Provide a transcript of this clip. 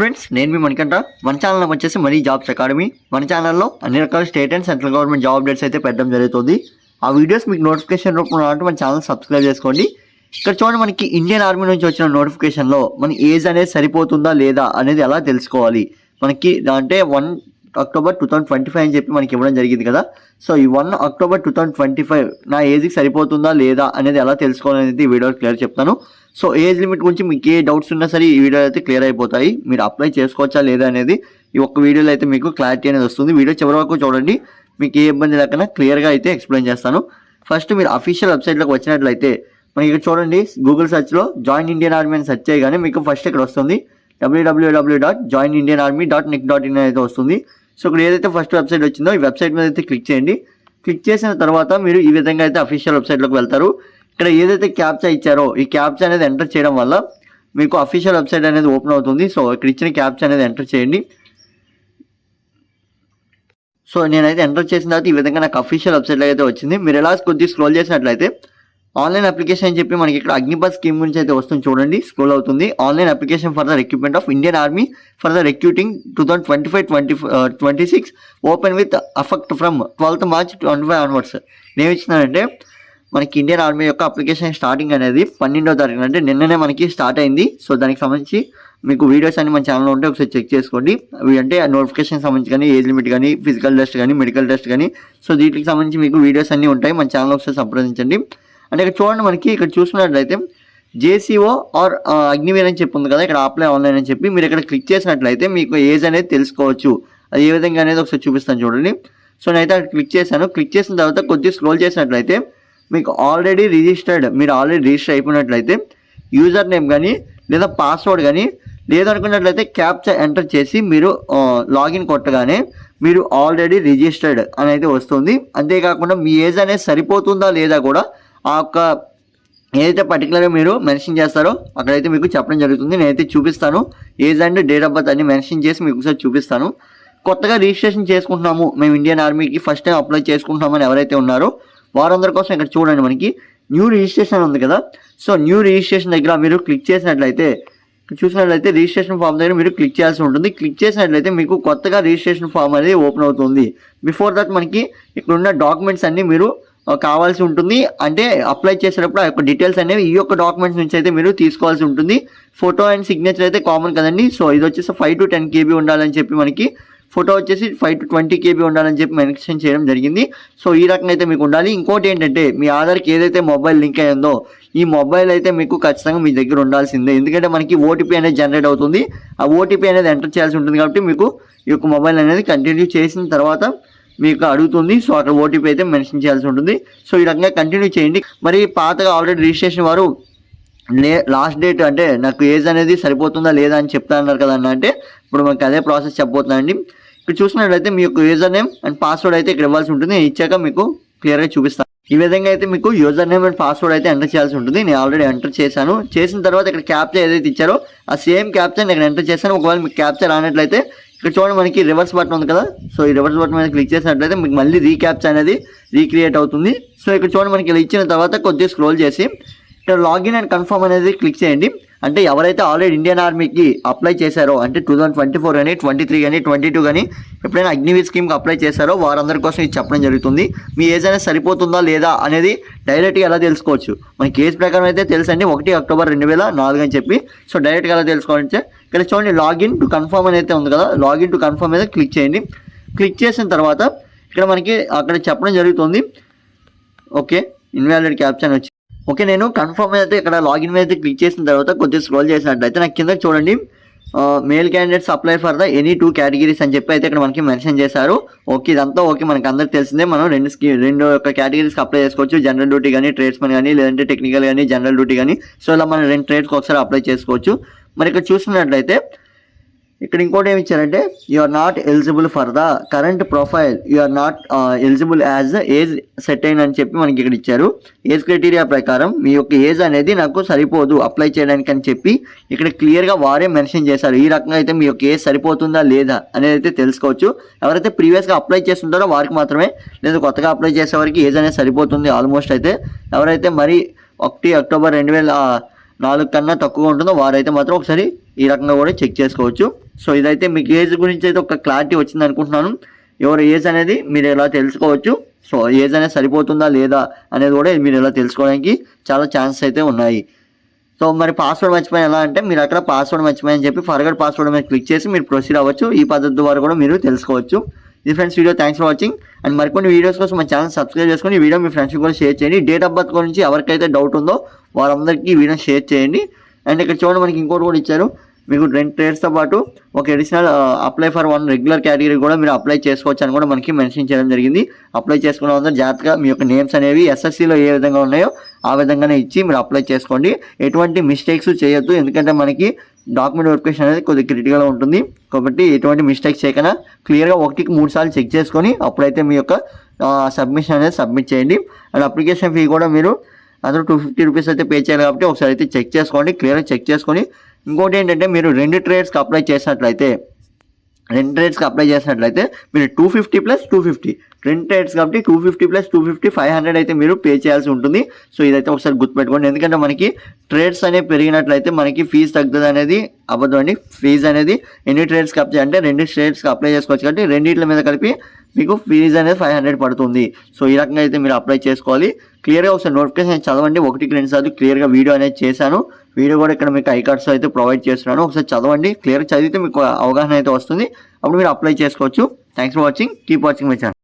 Friends, నేను మీ మణికంఠ. మన channel వచ్చేసి మనీ జాబ్స్ అకాడమీ. మన ఛానల్లో అన్ని రకాల state and central government job updates అయితే పెట్టడం జరుగుతుంది. ఆ వీడియోస్ మీకు నోటిఫికేషన్ రూపంలో అంటే మన ఛానల్ సబ్స్క్రైబ్ చేసుకోండి. ఇక్కడ చూడండి, మనకి ఇండియన్ ఆర్మీ నుంచి వచ్చిన నోటిఫికేషన్లో మన ఏజ్ అనేది సరిపోతుందా లేదా అనేది ఎలా తెలుసుకోవాలి. మనకి అంటే 1 అక్టోబర్ 2025 అని చెప్పి మనకి ఇవ్వడం జరిగింది కదా. సో ఈ 1 అక్టోబర్ 2025 నా ఏజ్కి సరిపోతుందా లేదా అనేది ఎలా తెలుసుకోవాలనేది ఈ వీడియో క్లియర్ చెప్తాను. సో ఏజ్ లిమిట్ గురించి మీకు ఏ డౌట్స్ ఉన్నా సరే ఈ వీడియో అయితే క్లియర్ అయిపోతాయి. మీరు అప్లై చేసుకోవచ్చా లేదా అనేది ఈ ఒక్క వీడియోలో అయితే మీకు క్లారిటీ అనేది వస్తుంది. వీడియో చివరి వరకు చూడండి, మీకు ఏ ఇబ్బంది లేకుండా క్లియర్గా అయితే ఎక్స్ప్లెయిన్ చేస్తాను. ఫస్ట్ మీరు అఫీషియల్ వెబ్సైట్లోకి వచ్చినట్లయితే మనకి ఇక్కడ చూడండి, గూగుల్ సెర్చ్లో జాయిన్ ఇండియన్ ఆర్మీ అని సెర్చ్ చేయగానే మీకు ఫస్ట్ ఇక్కడ వస్తుంది www.joinindianarmy.nic.in అయితే వస్తుంది. సో ఇక్కడ ఏదైతే ఫస్ట్ వెబ్సైట్ వచ్చిందో ఈ వెబ్సైట్ మీద అయితే క్లిక్ చేయండి. క్లిక్ చేసిన తర్వాత మీరు ఈ విధంగా అయితే అఫీషియల్ వెబ్సైట్లోకి వెళ్తారు. ఇక్కడ ఏదైతే క్యాప్చా ఇచ్చారో ఈ క్యాప్చా అనేది ఎంటర్ చేయడం వల్ల మీకు అఫీషియల్ వెబ్సైట్ అనేది ఓపెన్ అవుతుంది. సో ఇక్కడ ఇచ్చిన క్యాప్చా అనేది ఎంటర్ చేయండి. సో నేనైతే ఎంటర్ చేసిన తర్వాత ఈ విధంగా నాకు అఫీషియల్ వెబ్సైట్లో అయితే వచ్చింది. మీరు ఎలా కొద్దిగా స్క్రోల్ చేసినట్లయితే ఆన్లైన్ అప్లికేషన్ అని చెప్పి మనకి ఇక్కడ అగ్నిపథ్ స్కీమ్ గురించి అయితే వస్తుంది. చూడండి, స్క్రోల్ అవుతుంది. Online application for the recruitment of Indian army for the recruiting 2025-26 open with affect from 12th March 2025 onwards. నేను ఇచ్చినానంటే మనకి ఇండియన్ ఆర్మీ యొక్క అప్లికేషన్ స్టార్టింగ్ అనేది 12వ తారీఖున అంటే నిన్ననే మనకి స్టార్ట్ అయింది. సో దానికి సంబంధించి మీకు వీడియోస్ అన్ని మన ఛానల్లో ఉంటే ఒకసారి చెక్ చేసుకోండి. అవి అంటే నోటిఫికేషన్ సంబంధించి కానీ, ఏజ్ లిమిట్ కానీ, ఫిజికల్ టెస్ట్ కానీ, మెడికల్ టెస్ట్ కానీ, సో వీటికి సంబంధించి మీకు వీడియోస్ అన్నీ ఉంటాయి. మన ఛానల్ ఒకసారి సంప్రదించండి. అంటే ఇక్కడ చూడండి, మనకి ఇక్కడ చూసుకున్నట్లయితే జేసీఓ ఆర్ అగ్నివీర్ అని చెప్పి ఉంది కదా, ఇక్కడ అప్లై ఆన్లైన్ అని చెప్పి మీరు ఇక్కడ క్లిక్ చేసినట్లయితే మీకు ఏజ్ అనేది తెలుసుకోవచ్చు. అది ఏ విధంగా అనేది ఒకసారి చూపిస్తాను చూడండి. సో నేనైతే అక్కడ క్లిక్ చేశాను. క్లిక్ చేసిన తర్వాత కొద్దిగా స్క్రోల్ చేసినట్లయితే మీకు ఆల్రెడీ రిజిస్టర్డ్, మీరు ఆల్రెడీ రిజిస్టర్ అయిపోయినట్లయితే యూజర్ నేమ్ కానీ లేదా పాస్వర్డ్ కానీ లేదనుకున్నట్లయితే క్యాప్చా ఎంటర్ చేసి మీరు లాగిన్ కొట్టగానే మీరు ఆల్రెడీ రిజిస్టర్డ్ అని అయితే వస్తుంది. అంతేకాకుండా మీ ఏజ్ అనేది సరిపోతుందా లేదా కూడా ఆ యొక్క ఏదైతే పర్టికులర్గా మీరు మెన్షన్ చేస్తారో అక్కడైతే మీకు చెప్పడం జరుగుతుంది. నేనైతే చూపిస్తాను. Age and date of birth అన్ని మెన్షన్ చేసి మీకు ఒకసారి చూపిస్తాను. కొత్తగా రిజిస్ట్రేషన్ చేసుకుంటున్నాము, మేము ఇండియన్ ఆర్మీకి ఫస్ట్ టైం అప్లై చేసుకుంటున్నామని ఎవరైతే ఉన్నారో వారందరి కోసం ఇక్కడ చూడండి, మనకి న్యూ రిజిస్ట్రేషన్ ఉంది కదా. సో న్యూ రిజిస్ట్రేషన్ దగ్గర మీరు క్లిక్ చేసినట్లయితే చూసినట్లయితే రిజిస్ట్రేషన్ ఫామ్ దగ్గర మీరు క్లిక్ చేయాల్సి ఉంటుంది. క్లిక్ చేసినట్లయితే మీకు కొత్తగా రిజిస్ట్రేషన్ ఫామ్ అనేది ఓపెన్ అవుతుంది. బిఫోర్ దట్ మనకి ఇక్కడ ఉన్న డాక్యుమెంట్స్ అన్నీ మీరు కావాల్సి ఉంటుంది. అంటే అప్లై చేసేటప్పుడు ఆ యొక్క డీటెయిల్స్ అనేవి ఈ యొక్క డాక్యుమెంట్స్ నుంచి అయితే మీరు తీసుకోవాల్సి ఉంటుంది. ఫోటో అండ్ సిగ్నేచర్ అయితే కామన్ కదండి. సో ఇది వచ్చేసి 5 to 10 KB ఉండాలని చెప్పి, మనకి ఫోటో వచ్చేసి 5 to 20 KB ఉండాలని చెప్పి మెన్షన్ చేయడం జరిగింది. సో ఈ రకంగా అయితే మీకు ఉండాలి. ఇంకోటి ఏంటంటే మీ ఆధార్కి ఏదైతే మొబైల్ లింక్ అయ్యిందో ఈ మొబైల్ అయితే మీకు ఖచ్చితంగా మీ దగ్గర ఉండాల్సిందే. ఎందుకంటే మనకి ఓటీపీ అనేది జనరేట్ అవుతుంది. ఆ ఓటీపీ అనేది ఎంటర్ చేయాల్సి ఉంటుంది. కాబట్టి మీకు ఈ యొక్క మొబైల్ అనేది కంటిన్యూ చేసిన తర్వాత మీకు అడుగుతుంది. సో అక్కడ ఓటీపీ అయితే మెన్షన్ చేయాల్సి ఉంటుంది. సో ఈ రకంగా కంటిన్యూ చేయండి. మరి పాతగా ఆల్రెడీ రిజిస్ట్రేషన్ వారు లాస్ట్ డేట్ అంటే నాకు ఏజ్ అనేది సరిపోతుందా లేదా అని చెప్తా అన్నారు కదా అన్న, అంటే ఇప్పుడు మనకి అదే ప్రాసెస్ చెప్పబోతున్నానండి. ఇక్కడ చూసినట్లయితే మీ యొక్క యూజర్ నేమ్ అండ్ పాస్వర్డ్ అయితే ఇక్కడ ఇవ్వాల్సి ఉంటుంది. నేను ఇచ్చాక మీకు క్లియర్గా చూపిస్తాను. ఈ విధంగా అయితే మీకు యూజర్ నేమ్ అండ్ పాస్వర్డ్ అయితే ఎంటర్ చేయాల్సి ఉంటుంది. నేను ఆల్రెడీ ఎంటర్ చేశాను. చేసిన తర్వాత ఇక్కడ క్యాప్చా ఏదైతే ఇచ్చారో ఆ సేమ్ క్యాప్చా నేను ఎంటర్ చేశాను. ఒకవేళ మీకు క్యాప్చా రానట్లయితే ఇక్కడ చూడండి, మనకి రివర్స్ బటన్ ఉంది కదా. సో ఈ రివర్స్ బటన్ మీద క్లిక్ చేసినట్లయితే మీకు మళ్ళీ రీక్యాప్చా అనేది రీక్రియేట్ అవుతుంది. సో ఇక్కడ చూడండి, మనకి ఇలా ఇచ్చిన తర్వాత కొద్దిగా స్క్రోల్ చేసి ఇక్కడ లాగిన్ అండ్ కన్ఫర్మ్ అనేది క్లిక్ చేయండి. అంటే ఎవరైతే ఆల్రెడీ ఇండియన్ ఆర్మీకి అప్లై చేశారో అంటే 2024 కానీ 23 కానీ 22 కానీ ఎప్పుడైనా అగ్నివీర్ స్కీమ్కి అప్లై చేశారో వారందరి కోసం ఇది చెప్పడం జరుగుతుంది. మీ ఏజ్ అనేది సరిపోతుందా లేదా అనేది డైరెక్ట్గా ఎలా తెలుసుకోవచ్చు. మనకి ఏజ్ ప్రకారం అయితే తెలుసండి, 1 అక్టోబర్ 2004 అని చెప్పి. సో డైరెక్ట్గా ఎలా తెలుసుకోవాలంటే ఇక్కడ చూడండి, లాగిన్ టు కన్ఫర్మ్ అని అయితే ఉంది కదా. లాగిన్ టు కన్ఫర్మ్ మీద క్లిక్ చేయండి. క్లిక్ చేసిన తర్వాత ఇక్కడ మనకి అక్కడ చెప్పడం జరుగుతుంది. ఓకే, ఇన్వాలిడ్ క్యాప్చా అని వచ్చి ఓకే, నేను కన్ఫర్మ్ అయితే ఇక్కడ లాగిన్ మీద క్లిక్ చేసిన తర్వాత కొద్దిగా స్క్రోల్ చేసినట్లయితే నాకు కింద చూడండి male candidates apply for the any 2 categories అని చెప్పి అయితే ఇక్కడ మనకి మెన్షన్ చేశారు. ఓకే, ఇదంతా ఓకే, మనకి అందరికి తెలిసిందే. మనం రెండు కేటగిరీస్కి అప్లై చేసుకోవచ్చు. జనరల్ డ్యూటీ కానీ, ట్రేడ్స్మెన్ కానీ, లేదంటే టెక్నికల్ కానీ, జనరల్ డ్యూటీ కానీ. సో ఇలా మనం 2 ట్రేడ్స్కి ఒకసారి అప్లై చేసుకోవచ్చు. మరి ఇక్కడ చూసినట్లయితే ఇక్కడ ఇంకోటి ఏమి ఇచ్చారంటే you are not eligible for the current profile, you are not eligible as age set అయిన అని చెప్పి మనకి ఇక్కడ ఇచ్చారు. ఏజ్ క్రైటీరియా ప్రకారం మీ యొక్క ఏజ్ అనేది నాకు సరిపోదు అప్లై చేయడానికి అని చెప్పి ఇక్కడ క్లియర్గా వారే మెన్షన్ చేశారు. ఈ రకంగా అయితే మీ యొక్క ఏజ్ సరిపోతుందా లేదా అనేది అయితే తెలుసుకోవచ్చు. ఎవరైతే ప్రీవియస్గా అప్లై చేస్తుంటారో వారికి మాత్రమే, లేదా కొత్తగా అప్లై చేసే వారికి ఏజ్ అనేది సరిపోతుంది ఆల్మోస్ట్. అయితే ఎవరైతే మరి 1 అక్టోబర్ 2004 కన్నా తక్కువ ఉంటుందో వారైతే మాత్రం ఒకసారి ఈ రకంగా కూడా చెక్ చేసుకోవచ్చు. సో ఇదైతే మీకు ఏజ్ గురించి అయితే ఒక క్లారిటీ వచ్చింది అనుకుంటున్నాను. ఎవరి ఏజ్ అనేది మీరు ఎలా తెలుసుకోవచ్చు, సో ఏజ్ అనేది సరిపోతుందా లేదా అనేది కూడా మీరు ఎలా తెలుసుకోవడానికి చాలా ఛాన్సెస్ అయితే ఉన్నాయి. సో మరి పాస్వర్డ్ మర్చిపోయిన ఎలా అంటే మీరు అక్కడ పాస్వర్డ్ మర్చిపోయని చెప్పి ఫర్గట్ పాస్వర్డ్ మీద క్లిక్ చేసి మీరు ప్రొసీడ్ అవ్వచ్చు. ఈ పద్ధతి ద్వారా కూడా మీరు తెలుసుకోవచ్చు. ఇది friends video, thanks for watching. And మరికొన్ని వీడియోస్ కోసం మా ఛానల్ సబ్స్క్రైబ్ చేసుకొని ఈ వీడియో మీ ఫ్రెండ్స్కి కూడా షేర్ చేయండి. డేట్ ఆఫ్ బర్త్ గురించి ఎవరికైతే డౌట్ ఉందో వారందరికీ ఈ వీడియో షేర్ చేయండి. అండ్ ఇక్కడ చూడండి మనకి ఇంకోటి కూడా ఇచ్చారు, మీకు 2 ట్రేడ్స్తో పాటు ఒక additional apply for 1 regular category కూడా మీరు అప్లై చేసుకోవచ్చు అని కూడా మనకి మెన్షన్ చేయడం జరిగింది. అప్లై చేసుకున్న అందరూ జాగ్రత్తగా మీ యొక్క నేమ్స్ అనేవి ఎస్ఎస్సిలో ఏ విధంగా ఉన్నాయో ఆ విధంగానే ఇచ్చి మీరు అప్లై చేసుకోండి. ఎటువంటి మిస్టేక్స్ చేయొద్దు, ఎందుకంటే మనకి డాక్యుమెంట్ వెరిఫికేషన్ అనేది కొద్దిగా క్రిటికల్గా ఉంటుంది. కాబట్టి ఎటువంటి మిస్టేక్స్ చేయకుండా క్లియర్గా 1కి 3 సార్లు చెక్ చేసుకొని అప్పుడైతే మీ యొక్క సబ్మిషన్ అనేది సబ్మిట్ చేయండి. అండ్ అప్లికేషన్ ఫీ కూడా మీరు అందరూ 250 రూపీస్ అయితే పే చేయాలి కాబట్టి ఒకసారి అయితే చెక్ చేసుకోండి, క్లియర్గా చెక్ చేసుకొని. ఇంకోటి ఏంటంటే మీరు 2 ట్రేడ్స్కి అప్లై చేసినట్లయితే మీరు 250 + 250 2 ట్రేడ్స్ కాబట్టి 250 + 250 500 అయితే మీరు పే చేయాల్సి ఉంటుంది. సో ఇదైతే ఒకసారి గుర్తుపెట్టుకోండి, ఎందుకంటే మనకి ట్రేడ్స్ అనేవి పెరిగినట్లయితే మనకి ఫీజు తగ్గుతుంది అనేది అబద్ధం అండి. ఫీజు అనేది ఎన్ని ట్రేడ్స్కి అప్లై అంటే 2 ట్రేడ్స్కి అప్లై చేసుకోవచ్చు కాబట్టి రెండింటి మీద కలిపి మీకు ఫీజు అనేది 500 పడుతుంది. సో ఈ రకంగా అయితే మీరు అప్లై చేసుకోవాలి. క్లియర్గా ఒకసారి నోటిఫికేషన్ చదవండి, 1కి 2 సార్లు క్లియర్గా వీడియో అనేది చేశాను. వీడియో కూడా ఇక్కడ మీకు ఐకార్డ్స్ అయితే ప్రొవైడ్ చేస్తున్నాను, ఒకసారి చదవండి. క్లియర్గా చదివితే మీకు అవగాహన అయితే వస్తుంది, అప్పుడు మీరు అప్లై చేసుకోవచ్చు. Thanks for watching, keep watching my channel.